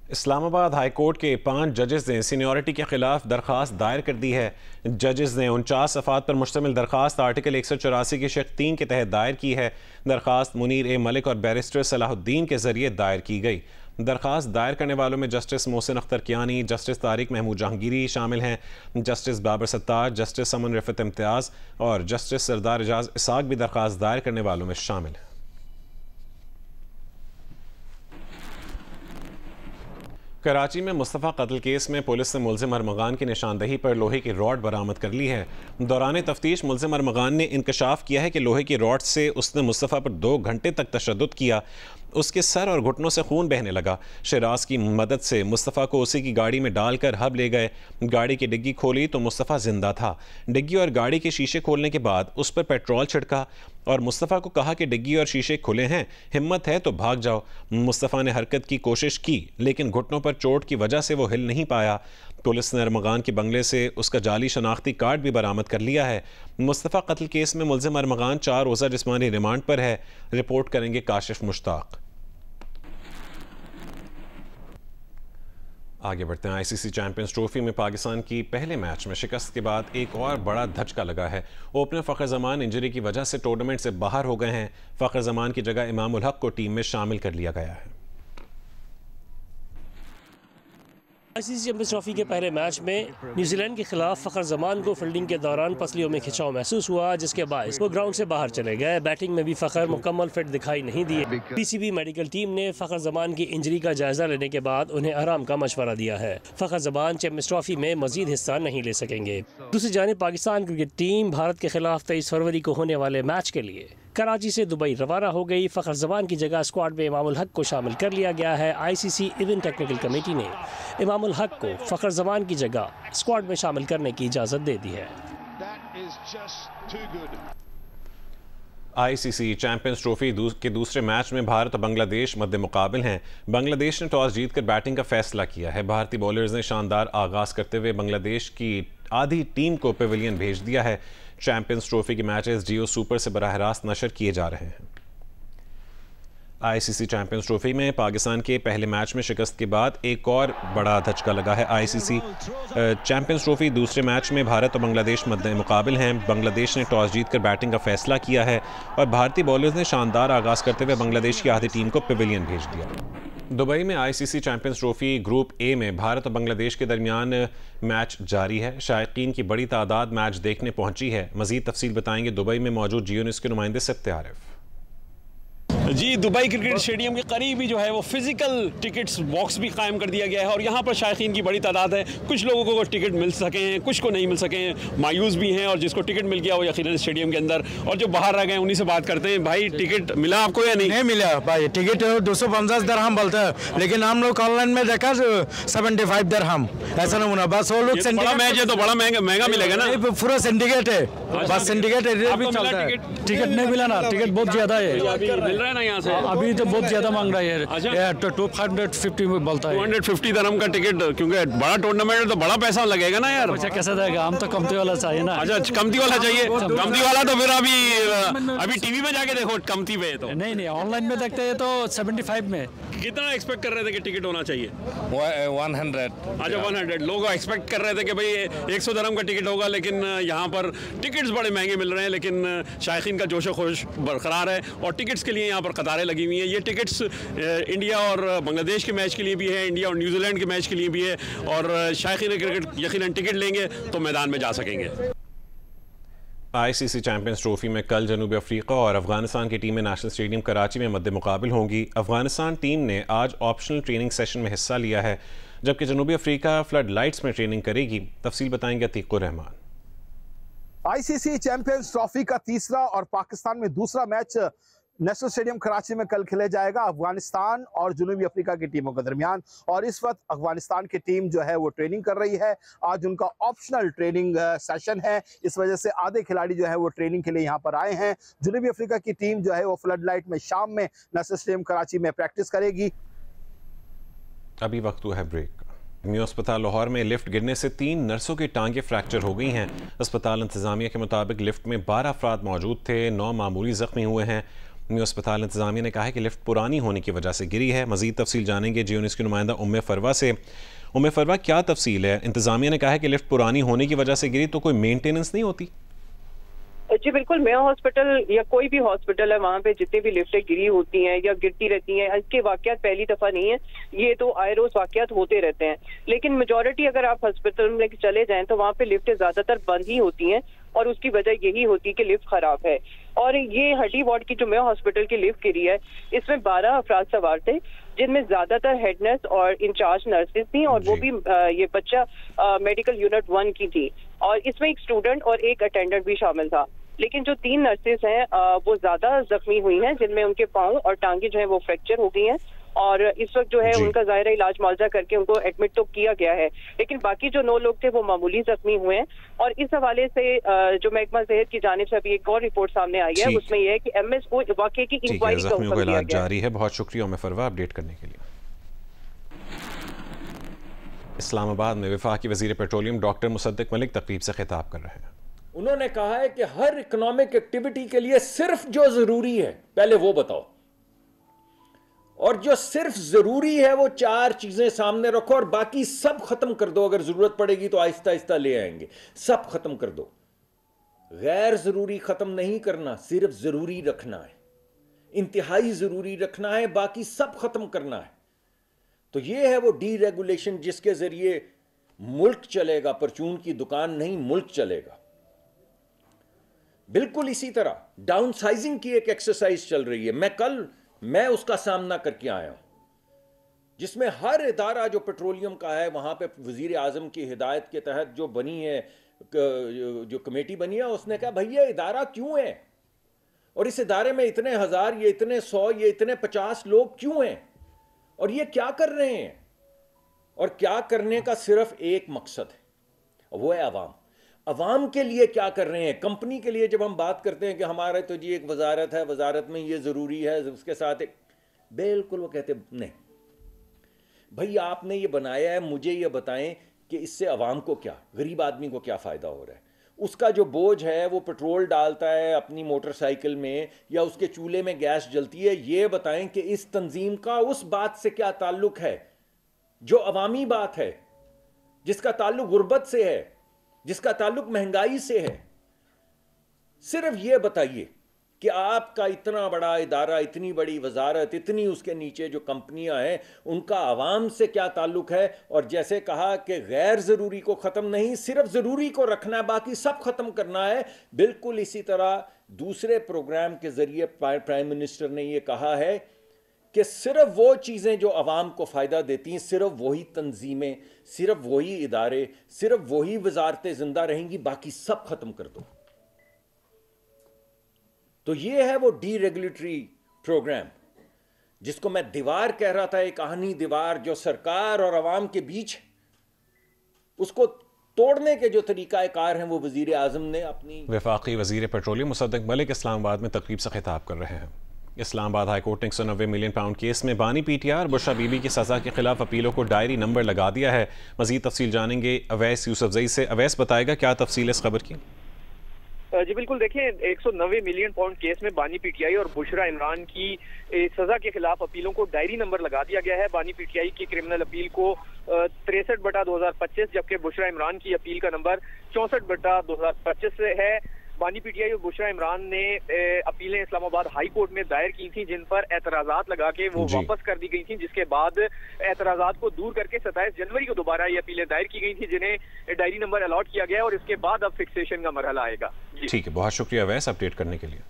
Islamabad high court के 5 जजेस ने सीनियरिटी के खिलाफ दरख्वास्त दायर कर दी है। जजेस ने 49 अफाद पर मुश्तमिल दरख्वास्त आर्टिकल 184 की शर्त 3 के तहत दायर की है। दरख्वास्त मुनीर ए मलिक और बैरिस्टर सलाहुद्दीन के जरिए दायर की गई। दरख्वास्त दायर करने वालों में जस्टिस मोहसिन अख्तर कियानी, जस्टिस तारिक महमूद जहांगीरी शामिल हैं। जस्टिस बाबर सत्तार, जस्टिस समन रफत इम्तियाज़ और जस्टिस सरदार एजाज इसाक भी दरख्वास्त दायर करने वालों में शामिल हैं। कराची में मुस्तफ़ा कत्ल केस में पुलिस ने मुलजिम अरमगान की निशानदही पर लोहे की रॉड बरामद कर ली है। दौरान तफ्तीश मुलजिम अरमगान ने इंकशाफ किया है कि लोहे की रॉड से उसने मुस्तफ़ा पर 2 घंटे तक तशद्दुद किया। उसके सर और घुटनों से खून बहने लगा। शराज की मदद से मुस्तफ़ा को उसी की गाड़ी में डालकर हब ले गए। गाड़ी की डिग्गी खोली तो मुस्तफ़ा जिंदा था। डिग्गी और गाड़ी के शीशे खोलने के बाद उस पर पेट्रोल छिड़का और मुस्तफ़ा को कहा कि डिग्गी और शीशे खुले हैं, हिम्मत है तो भाग जाओ। मुस्तफ़ा ने हरकत की कोशिश की लेकिन घुटनों पर चोट की वजह से वो हिल नहीं पाया। पुलिस ने अरमगान के बंगले से उसका जाली शनाख्ती कार्ड भी बरामद कर लिया है। मुस्तफ़ा कत्ल केस में मुलजिम अरमगान 4 रोज़ा जिस्मानी रिमांड पर है। रिपोर्ट करेंगे काशिफ मुश्ताक। आगे बढ़ते हैं। आईसीसी चैंपियंस ट्रॉफी में पाकिस्तान की पहले मैच में शिकस्त के बाद एक और बड़ा धचका लगा है। ओपनर फ़खर ज़मान इंजरी की वजह से टूर्नामेंट से बाहर हो गए हैं। फ़खर ज़मान की जगह इमाम उल हक को टीम में शामिल कर लिया गया है। आईसीसी चैंपियंस ट्रॉफी के पहले मैच में न्यूजीलैंड के खिलाफ फ़खर ज़मान को फील्डिंग के दौरान पसलियों में खिंचाव महसूस हुआ, जिसके बायस वो ग्राउंड से बाहर चले गए। बैटिंग में भी फ़खर मुकम्मल फिट दिखाई नहीं दिए। पीसीबी मेडिकल टीम ने फ़खर ज़मान की इंजरी का जायजा लेने के बाद उन्हें आराम का मशवरा दिया है। फ़खर ज़मान चैंपियंस ट्रॉफी में मजीद हिस्सा नहीं ले सकेंगे। दूसरी जानिब पाकिस्तान क्रिकेट टीम भारत के खिलाफ 23 फरवरी को होने वाले मैच के लिए कराची से दुबई रवाना हो गई। फ़खर ज़मान की जगह स्क्वाड में इमाम उल हक को शामिल कर लिया गया है। आईसीसी इवेंट टेक्निकल कमेटी ने इमाम उल हक को फ़खर ज़मान की जगह स्क्वाड में शामिल करने की इजाज़त दे दी है। आईसीसी चैंपियंस ट्रॉफी के दूसरे मैच में भारत और बांग्लादेश मद्दे मुकाबिल हैं। बांग्लादेश ने टॉस जीतकर बैटिंग का फैसला किया है। भारतीय बॉलर्स ने शानदार आगाज करते हुए बांग्लादेश की आधी टीम को पेविलियन भेज दिया है। चैंपियंस ट्रॉफी के मैचेस जियो सुपर से बराह रास्त नशर किए जा रहे हैं। आईसीसी चैंपियंस ट्रॉफी में पाकिस्तान के पहले मैच में शिकस्त के बाद एक और बड़ा धचका लगा है। आईसीसी चैंपियंस ट्रॉफी दूसरे मैच में भारत और बांग्लादेश मद्दे मुकाबिल हैं। बांग्लादेश ने टॉस जीतकर बैटिंग का फैसला किया है और भारतीय बॉलर्स ने शानदार आगाज करते हुए बांग्लादेश की आधी टीम को पेविलियन भेज दिया। दुबई में ICC champions trophy group A में भारत और बांग्लादेश के दरमियान मैच जारी है। शायकीन की बड़ी तादाद मैच देखने पहुंची है। मजीद तफसील बताएंगे दुबई में मौजूद जियो न्यूज़ के नुमाइंदे सत्य आरिफ। जी, दुबई क्रिकेट स्टेडियम के करीब ही जो है वो फिजिकल टिकट्स बॉक्स भी कायम कर दिया गया है और यहाँ पर शायकीन की बड़ी तादाद है। कुछ लोगों को टिकट मिल सके हैं, कुछ को नहीं मिल सके हैं, मायूस भी हैं, और जिसको टिकट मिल गया वो यकीनन स्टेडियम के अंदर, और जो बाहर रह गए उन्हीं से बात करते हैं। भाई, टिकट मिला आपको या नहीं? नहीं मिला भाई, टिकट 250 दरहम बोलता है, लेकिन हम लोग ऑनलाइन में देखा 75 दरहम, ऐसा नहीं होना। बस वो लोग बड़ा मैच है तो बड़ा महंगा मिलेगा ना? पूरा सिंडिकेट है, बस सिंडिकेट भी चलता है। टिकट नहीं मिला ना, टिकट बहुत ज्यादा है। मिल रहा है ना यहाँ से? अभी तो बहुत ज्यादा मांग रहा है। अच्छा, 250 में बोलता है। 250 दरहम का टिकट, क्योंकि बड़ा टूर्नामेंट है तो बड़ा पैसा लगेगा ना यार। अच्छा, कैसा देगा? हम तो कमती वाला चाहिए ना। अच्छा, कमती वाला चाहिए। कमती वाला तो फिर अभी टीवी में जाके देखो कमती पे तो नहीं, ऑनलाइन में देखते हैं तो 75 में। कितना एक्सपेक्ट कर रहे थे कि टिकट होना चाहिए? 100। अच्छा, 100 लोग एक्सपेक्ट कर रहे थे कि भाई 100 दरहम का टिकट होगा, लेकिन यहाँ पर टिकट्स बड़े महंगे मिल रहे हैं। लेकिन शायकीन का जोश खोश बरकरार है और टिकट्स के लिए यहाँ पर कतारें लगी हुई हैं। ये टिकट्स इंडिया और बांग्लादेश के मैच के लिए भी है, इंडिया और न्यूजीलैंड के मैच के लिए भी है, और शायकीन क्रिकेट यकीनन टिकट लेंगे तो मैदान में जा सकेंगे। आईसीसी चैंपियंस ट्रॉफी में कल जनूबी अफ्रीका और अफगानिस्तान की टीमें नेशनल स्टेडियम कराची में मद्दे मुकाबिल होंगी। अफगानिस्तान टीम ने आज ऑप्शनल ट्रेनिंग सेशन में हिस्सा लिया है, जबकि जनूबी अफ्रीका फ्लड लाइट्स में ट्रेनिंग करेगी। तफसील बताएंगे Atiqur Rahman. ICC champions trophy का तीसरा और पाकिस्तान में दूसरा मैच नेशनल स्टेडियम कराची में कल खेले जाएगा अफगानिस्तान और जनूबी अफ्रीका की टीमों के दरमियान। और इस वक्त अफगानिस्तान की टीम जो है वो ट्रेनिंग कर रही है। आज उनका ऑप्शनल ट्रेनिंग सेशन है, इस वजह से आधे खिलाड़ी जो है वो ट्रेनिंग के लिए यहाँ पर आए हैं। जनूबी अफ्रीका की टीम जो है वो फ्लड लाइट में शाम में नेशनल स्टेडियम कराची में प्रैक्टिस करेगी। अभी वक्त हुआ है ब्रेक। मियां अस्पताल लाहौर में लिफ्ट गिरने से 3 नर्सों की टांगें फ्रैक्चर हो गई हैं। अस्पताल इंतजामिया के मुताबिक लिफ्ट में 12 अफराद मौजूद थे, 9 मामूली जख्मी हुए हैं। न्यू अस्पताल इंतजामिया ने कहा है कि लिफ्ट पुरानी होने की वजह से गिरी है। मजीद तफसील जानेंगे जी19 की नुमाइंदा उम्मे फरवा से। उम्मे फरवा, क्या तफसील है? इंतजामिया ने कहा है कि लिफ्ट पुरानी होने की वजह से गिरी, तो कोई मेंटेनेंस नहीं होती? जी बिल्कुल, मेयो हॉस्पिटल या कोई भी हॉस्पिटल है, वहाँ पे जितनी भी लिफ्टें गिरी होती हैं या गिरती रहती हैं, इसके वाकयात पहली दफा नहीं है, ये तो आए रोज वाकयात होते रहते हैं। लेकिन मेजॉरिटी अगर आप हॉस्पिटल में चले जाएं तो वहाँ पे लिफ्टें ज्यादातर बंद ही होती हैं और उसकी वजह यही होती है कि लिफ्ट खराब है। और ये हड्डी वार्ड की जो मेयो हॉस्पिटल की लिफ्ट गिरी है, इसमें 12 अफराद सवार थे, जिनमें ज्यादातर हेड नर्स और इंचार्ज नर्सेज थी, और वो भी ये बच्चा मेडिकल यूनिट 1 की थी, और इसमें एक स्टूडेंट और एक अटेंडेंट भी शामिल था। लेकिन जो 3 नर्सेज हैं वो ज्यादा जख्मी हुई हैं, जिनमें उनके पांव और टांगे जो है वो फ्रैक्चर हो गई हैं, और इस वक्त जो है उनका ज़ाहिर इलाज मुआवजा करके उनको एडमिट तो किया गया है। लेकिन बाकी जो 9 लोग थे वो मामूली जख्मी हुए हैं। और इस हवाले से जो महकमा सेहत की जानिब से अभी एक और रिपोर्ट सामने आई है, उसमें यह है कि एमएस को वाकई की इंक्वायरी का हुक्म दिया गया जारी है। बहुत शुक्रिया उम्मे फरवा अपडेट करने के लिए। इस्लामाबाद में वफाकी वजीर पेट्रोलियम डॉक्टर मुसद्दिक मलिक तकरीब से खिताब कर रहे हैं। उन्होंने कहा है कि हर इकोनॉमिक एक्टिविटी के लिए सिर्फ जो जरूरी है पहले वो बताओ, और जो सिर्फ जरूरी है वो 4 चीजें सामने रखो, और बाकी सब खत्म कर दो। अगर जरूरत पड़ेगी तो आहिस्ता आहिस्ता ले आएंगे, सब खत्म कर दो। गैर जरूरी खत्म नहीं करना, सिर्फ जरूरी रखना है, इंतहाई जरूरी रखना है, बाकी सब खत्म करना है। तो ये है वो डीरेगुलेशन जिसके जरिए मुल्क चलेगा, परचून की दुकान नहीं, मुल्क चलेगा। बिल्कुल इसी तरह डाउनसाइजिंग की एक एक्सरसाइज चल रही है। मैं उसका सामना करके आया हूं, जिसमें हर इदारा जो पेट्रोलियम का है, वहां पे वजीर आजम की हिदायत के तहत जो बनी है, जो कमेटी बनी है, उसने कहा भैया इदारा क्यों है, और इस इदारे में इतने 1000, ये इतने 100, ये इतने 50 लोग क्यों हैं, और ये क्या कर रहे हैं। और क्या करने का सिर्फ एक मकसद है, वो है अवाम। अवाम के लिए क्या कर रहे हैं। कंपनी के लिए जब हम बात करते हैं कि हमारे तो जी एक वजारत है, वजारत में ये ज़रूरी है, उसके साथ एक, बिल्कुल वो कहते नहीं भाई, आपने ये बनाया है, मुझे ये बताएं कि इससे अवाम को क्या, गरीब आदमी को क्या फ़ायदा हो रहा है। उसका जो बोझ है वो पेट्रोल डालता है अपनी मोटरसाइकिल में या उसके चूल्हे में गैस जलती है, ये बताएं कि इस तंजीम का उस बात से क्या ताल्लुक है जो अवामी बात है, जिसका ताल्लुक गुर्बत से है, जिसका ताल्लुक महंगाई से है। सिर्फ ये बताइए कि आपका इतना बड़ा इदारा, इतनी बड़ी वजारत, इतनी उसके नीचे जो कंपनियां हैं, उनका आवाम से क्या ताल्लुक है। और जैसे कहा कि गैर ज़रूरी को ख़त्म नहीं, सिर्फ ज़रूरी को रखना है, बाकी सब ख़त्म करना है। बिल्कुल इसी तरह दूसरे प्रोग्राम के ज़रिए प्राइम मिनिस्टर ने यह कहा है कि सिर्फ वो चीज़ें जो अवाम को फ़ायदा देती हैं, सिर्फ वही तंजीमें, सिर्फ वही इदारे, सिर्फ वही वजारतें ज़िंदा रहेंगी, बाकी सब ख़त्म कर दो। तो ये है वो डीरेगुलेटरी प्रोग्राम जिसको मैं दीवार कह रहा था, एक कहानी दीवार जो सरकार और अवाम के बीच, उसको तोड़ने के जो तरीकाकार हैं वो वजीर आजम ने अपनी। वफाकी वजीर पेट्रोलियम मुसद्दिक मलिक इस्लामाबाद में तकरीब से खिताब कर रहे हैं। इस्लामाबाद हाई कोर्ट ने 190 मिलियन पाउंड केस में बानी पीटीआर और बुशरा बीबी की सजा के खिलाफ अपीलों को डायरी नंबर लगा दिया है। मजीद तफसील जानेंगे अवैस यूसुफजई से। अवैस बताएगा क्या तफसील इस खबर की। जी बिल्कुल, देखिए 190 मिलियन पाउंड केस में बानी पीटीआई और बुशरा इमरान की सजा के खिलाफ अपीलों को डायरी नंबर लगा दिया गया है। बानी पीटीआई की क्रिमिनल अपील को 63/2025, जबकि बुशरा इमरान की अपील का नंबर 64/2025 है। बानी पीटीआई और बुशरा इमरान ने अपीलें इस्लामाबाद हाई कोर्ट में दायर की थी, जिन पर एतराजात लगा के वो वापस कर दी गई थी, जिसके बाद एतराजात को दूर करके 27 जनवरी को दोबारा ये अपीलें दायर की गई थी, जिन्हें डायरी नंबर अलॉट किया गया और इसके बाद अब फिक्सेशन का मरहला आएगा। ठीक है, बहुत शुक्रिया वैस अपडेट करने के लिए।